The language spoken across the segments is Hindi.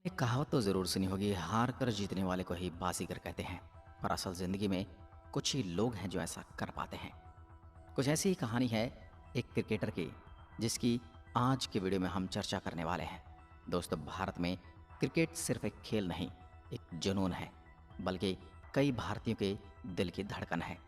एक कहावत तो ज़रूर सुनी होगी, हार कर जीतने वाले को ही बाजीगर कहते हैं। और असल ज़िंदगी में कुछ ही लोग हैं जो ऐसा कर पाते हैं। कुछ ऐसी ही कहानी है एक क्रिकेटर की, जिसकी आज के वीडियो में हम चर्चा करने वाले हैं। दोस्तों, भारत में क्रिकेट सिर्फ एक खेल नहीं, एक जुनून है, बल्कि कई भारतीयों के दिल की धड़कन है।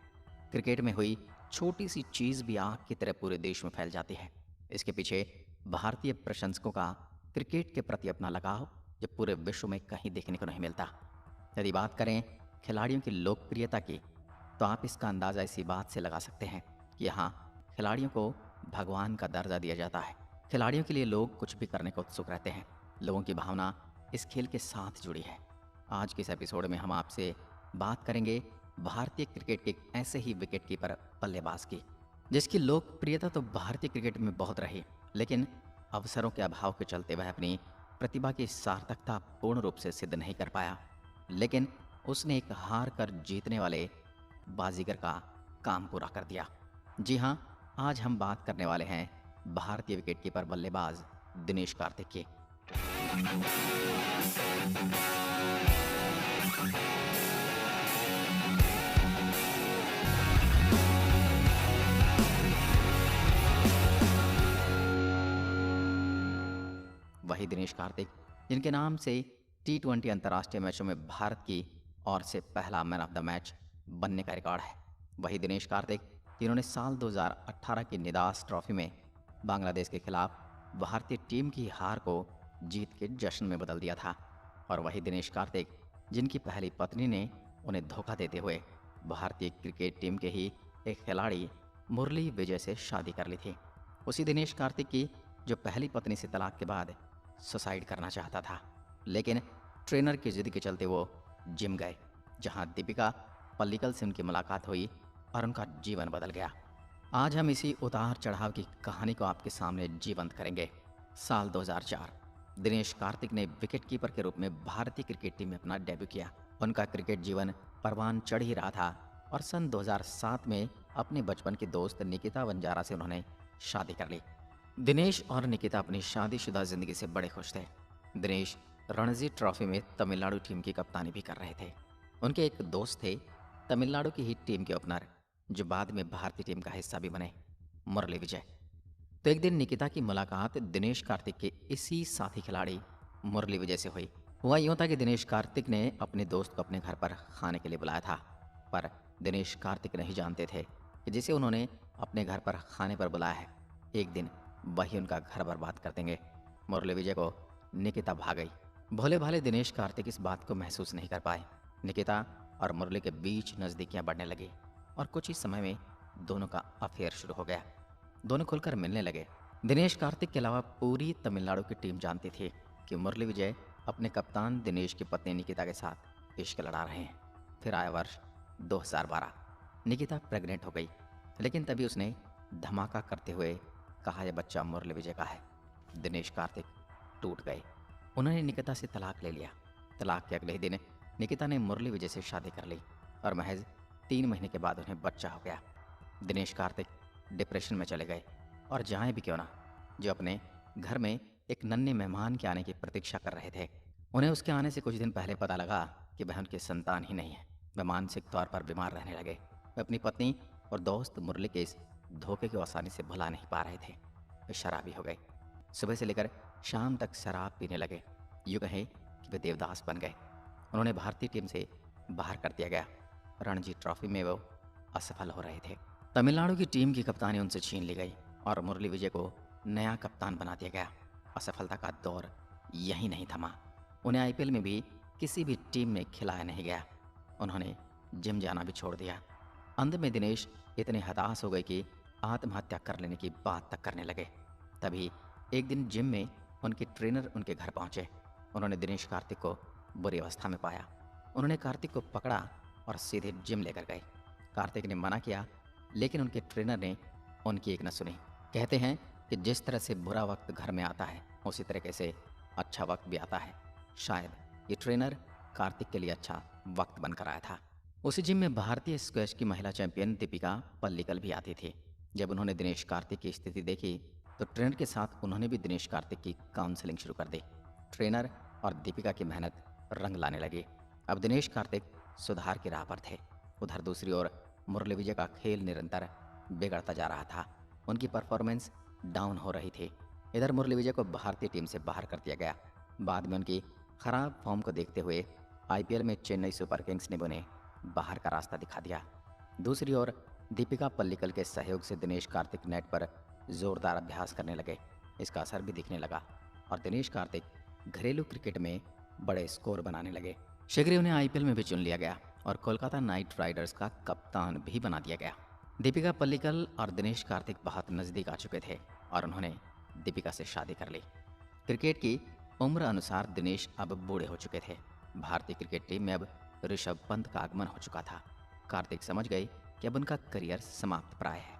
क्रिकेट में हुई छोटी सी चीज़ भी आग की तरह पूरे देश में फैल जाती है। इसके पीछे भारतीय प्रशंसकों का क्रिकेट के प्रति अपना लगाव जो पूरे विश्व में कहीं देखने को नहीं मिलता। यदि बात करें खिलाड़ियों की लोकप्रियता की, तो आप इसका अंदाज़ा इसी बात से लगा सकते हैं कि यहाँ खिलाड़ियों को भगवान का दर्जा दिया जाता है। खिलाड़ियों के लिए लोग कुछ भी करने को उत्सुक रहते हैं। लोगों की भावना इस खेल के साथ जुड़ी है। आज के इस एपिसोड में हम आपसे बात करेंगे भारतीय क्रिकेट के एक ऐसे ही विकेट कीपर बल्लेबाज की, जिसकी लोकप्रियता तो भारतीय क्रिकेट में बहुत रही, लेकिन अवसरों के अभाव के चलते वह अपनी प्रतिभा की सार्थकता पूर्ण रूप से सिद्ध नहीं कर पाया। लेकिन उसने एक हार कर जीतने वाले बाजीगर का काम पूरा कर दिया। जी हाँ, आज हम बात करने वाले हैं भारतीय विकेटकीपर बल्लेबाज दिनेश कार्तिक की। वही दिनेश कार्तिक जिनके नाम से T20 अंतर्राष्ट्रीय मैचों में भारत की ओर से पहला मैन ऑफ द मैच बनने का रिकॉर्ड है। वही दिनेश कार्तिक जिन्होंने साल 2018 की निदास ट्रॉफी में बांग्लादेश के खिलाफ भारतीय टीम की हार को जीत के जश्न में बदल दिया था। और वही दिनेश कार्तिक जिनकी पहली पत्नी ने उन्हें धोखा देते हुए भारतीय क्रिकेट टीम के ही एक खिलाड़ी मुरली विजय से शादी कर ली थी। उसी दिनेश कार्तिक की जो पहली पत्नी से तलाक के बाद सुसाइड करना चाहता था, लेकिन ट्रेनर की जिद के चलते वो जिम गए, जहां दीपिका पल्लिकल से उनकी मुलाकात हुई और उनका जीवन बदल गया। आज हम इसी उतार चढ़ाव की कहानी को आपके सामने जीवंत करेंगे। साल 2004 दिनेश कार्तिक ने विकेटकीपर के रूप में भारतीय क्रिकेट टीम में अपना डेब्यू किया। उनका क्रिकेट जीवन परवान चढ़ ही रहा था और सन 2007 में अपने बचपन की दोस्त निकिता वंजारा से उन्होंने शादी कर ली। दिनेश और निकिता अपनी शादीशुदा जिंदगी से बड़े खुश थे। दिनेश रणजी ट्रॉफी में तमिलनाडु टीम की कप्तानी भी कर रहे थे। उनके एक दोस्त थे तमिलनाडु की ही टीम के ओपनर, जो बाद में भारतीय टीम का हिस्सा भी बने, मुरली विजय। तो एक दिन निकिता की मुलाकात दिनेश कार्तिक के इसी साथी खिलाड़ी मुरली विजय से हुई। हुआ यूं था कि दिनेश कार्तिक ने अपने दोस्त को अपने घर पर खाने के लिए बुलाया था, पर दिनेश कार्तिक नहीं जानते थे कि जिसे उन्होंने अपने घर पर खाने पर बुलाया है, एक दिन वही उनका घर बर्बाद कर देंगे। मुरली विजय को निकिता भा गई। भोले भाले दिनेश कार्तिक इस बात को महसूस नहीं कर पाए। निकिता और मुरली के बीच नजदीकियां बढ़ने लगी और कुछ ही समय में दोनों का अफेयर शुरू हो गया। दोनों खुलकर मिलने लगे। दिनेश कार्तिक के अलावा पूरी तमिलनाडु की टीम जानती थी कि मुरली विजय अपने कप्तान दिनेश की पत्नी निकिता के साथ इश्क लड़ा रहे हैं। फिर आया वर्ष 2012। निकिता प्रेग्नेंट हो गई, लेकिन तभी उसने धमाका करते हुए कहा, यह बच्चा मुरली विजय का है। दिनेश कार्तिक टूट गए। उन्होंने निकिता से तलाक ले लिया। तलाक के अगले ही दिन निकिता ने मुरली विजय से शादी कर ली और महज 3 महीने के बाद उन्हें बच्चा हो गया। दिनेश कार्तिक डिप्रेशन में चले गए और जाएं भी क्यों ना, जो अपने घर में एक नन्हे मेहमान के आने की प्रतीक्षा कर रहे थे। उन्हें उसके आने से कुछ दिन पहले पता लगा कि वह उनकी संतान ही नहीं है। वे मानसिक तौर पर बीमार रहने लगे। वे अपनी पत्नी और दोस्त मुरली के इस धोखे को आसानी से भुला नहीं पा रहे थे। वे शराबी हो गए। सुबह से लेकर शाम तक शराब पीने लगे। यूँ कहें कि वे देवदास बन गए। उन्होंने भारतीय टीम से बाहर कर दिया गया। रणजी ट्रॉफी में वो असफल हो रहे थे। तमिलनाडु की टीम की कप्तानी उनसे छीन ली गई और मुरली विजय को नया कप्तान बना दिया गया। असफलता का दौर यही नहीं थमा। उन्हें आईपीएल में भी किसी भी टीम में खिलाया नहीं गया। उन्होंने जिम जाना भी छोड़ दिया। अंत में दिनेश इतने हताश हो गए कि आत्महत्या कर लेने की बात तक करने लगे। तभी एक दिन जिम में उनके ट्रेनर उनके घर पहुंचे। उन्होंने दिनेश कार्तिक को बुरी अवस्था में पाया। उन्होंने कार्तिक को पकड़ा और सीधे जिम लेकर गए। कार्तिक ने मना किया, लेकिन उनके ट्रेनर ने उनकी एक न सुनी। कहते हैं कि जिस तरह से बुरा वक्त घर में आता है, उसी तरीके से अच्छा वक्त भी आता है। शायद ये ट्रेनर कार्तिक के लिए अच्छा वक्त बनकर आया था। उसी जिम में भारतीय स्क्वैश की महिला चैंपियन दीपिका पल्लिकल भी आती थी। जब उन्होंने दिनेश कार्तिक की स्थिति देखी, तो ट्रेनर के साथ उन्होंने भी दिनेश कार्तिक की काउंसलिंग शुरू कर दी। ट्रेनर और दीपिका की मेहनत रंग लाने लगी। अब दिनेश कार्तिक सुधार की राह पर थे। उधर दूसरी ओर मुरली विजय का खेल निरंतर बिगड़ता जा रहा था। उनकी परफॉर्मेंस डाउन हो रही थी। इधर मुरली विजय को भारतीय टीम से बाहर कर दिया गया। बाद में उनकी खराब फॉर्म को देखते हुए आईपीएल में चेन्नई सुपर किंग्स ने उन्हें बाहर का रास्ता दिखा दिया। दूसरी ओर दीपिका पल्लिकल के सहयोग से दिनेश कार्तिक नेट पर जोरदार अभ्यास करने लगे। इसका असर भी दिखने लगा और दिनेश कार्तिक घरेलू क्रिकेट में बड़े स्कोर बनाने लगे। शीघ्र ही उन्हें आईपीएल में भी चुन लिया गया और कोलकाता नाइट राइडर्स का कप्तान भी बना दिया गया। दीपिका पल्लिकल और दिनेश कार्तिक बहुत नज़दीक आ चुके थे और उन्होंने दीपिका से शादी कर ली। क्रिकेट की उम्र अनुसार दिनेश अब बूढ़े हो चुके थे। भारतीय क्रिकेट टीम में अब ऋषभ पंत का आगमन हो चुका था। कार्तिक समझ गए कि अब उनका करियर समाप्त प्राय है।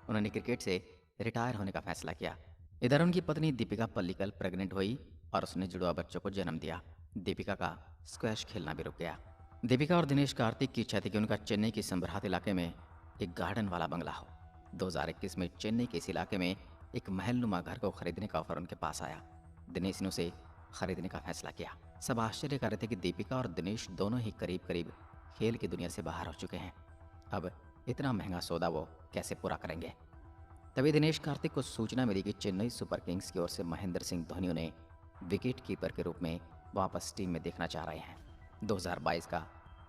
उन्होंने क्रिकेट से रिटायर होने का फैसला किया। इधर उनकी पत्नी दीपिका पल्लिकल प्रेग्नेंट हुई और उसने जुड़वा बच्चों को जन्म दिया। दीपिका का स्क्वैश खेलना भी रुक गया। दीपिका और दिनेश कार्तिक की इच्छा थी कि उनका चेन्नई की संबरहाट इलाके में एक गार्डन वाला बंगला हो। 2021 में चेन्नई के इस इलाके में एक महलनुमा घर को खरीदने का ऑफर उनके पास आया। दिनेश ने उसे खरीदने का फैसला किया। सब आश्चर्य कर रहे थे कि दीपिका और दिनेश दोनों ही करीब करीब खेल की दुनिया से बाहर हो चुके हैं। अब इतना महंगा सौदा वो कैसे पूरा करेंगे। तभी दिनेश कार्तिक को सूचना मिली कि चेन्नई सुपर किंग्स की ओर से महेंद्र सिंह धोनी उन्हें विकेट कीपर के रूप में वापस टीम में देखना चाह रहे हैं। 2022 का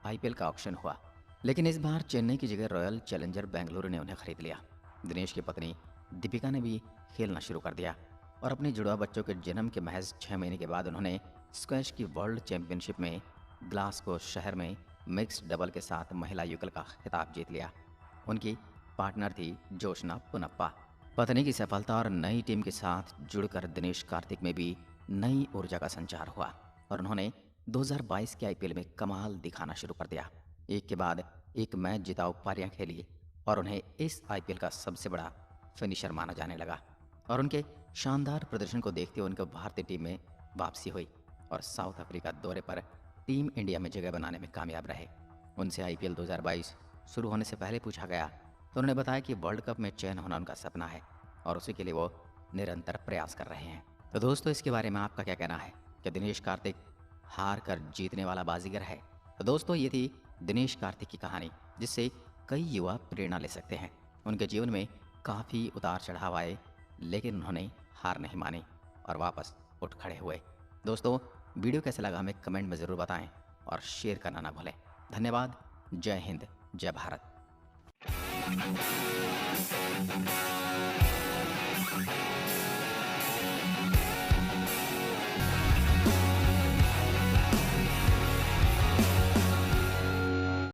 आईपीएल का ऑक्शन हुआ, लेकिन इस बार चेन्नई की जगह रॉयल चैलेंजर बेंगलुरु ने उन्हें खरीद लिया। दिनेश की पत्नी दीपिका ने भी खेलना शुरू कर दिया और अपने जुड़वा बच्चों के जन्म के महज 6 महीने के बाद उन्होंने स्क्वैश की वर्ल्ड चैंपियनशिप में ग्लासगो शहर में मिक्स्ड डबल के साथ महिला युगल का खिताब जीत लिया। उनकी पार्टनर थी जोशना पुनप्पा। पत्नी की सफलता और नई टीम के साथ जुड़कर दिनेश कार्तिक में भी नई ऊर्जा का संचार हुआ और उन्होंने 2022 के आईपीएल में कमाल दिखाना शुरू कर दिया। एक के बाद एक मैच जिताऊ पारियां खेली और उन्हें इस आईपीएल का सबसे बड़ा फिनिशर माना जाने लगा। और उनके शानदार प्रदर्शन को देखते हुए उनकी भारतीय टीम में वापसी हुई और साउथ अफ्रीका दौरे पर टीम इंडिया में जगह बनाने में कामयाब रहे। उनसे आईपीएल 2022 शुरू होने से पहले पूछा गया तो उन्होंने बताया कि वर्ल्ड कप में चयन होना उनका सपना है और उसी के लिए वो निरंतर प्रयास कर रहे हैं। तो दोस्तों, इसके बारे में आपका क्या कहना है? क्या दिनेश कार्तिक हार कर जीतने वाला बाजीगर है? तो दोस्तों, ये थी दिनेश कार्तिक की कहानी, जिससे कई युवा प्रेरणा ले सकते हैं। उनके जीवन में काफ़ी उतार चढ़ाव आए, लेकिन उन्होंने हार नहीं मानी और वापस उठ खड़े हुए। दोस्तों, वीडियो कैसा लगा हमें कमेंट में ज़रूर बताएं और शेयर करना ना भूलें। धन्यवाद। जय हिंद, जय भारत।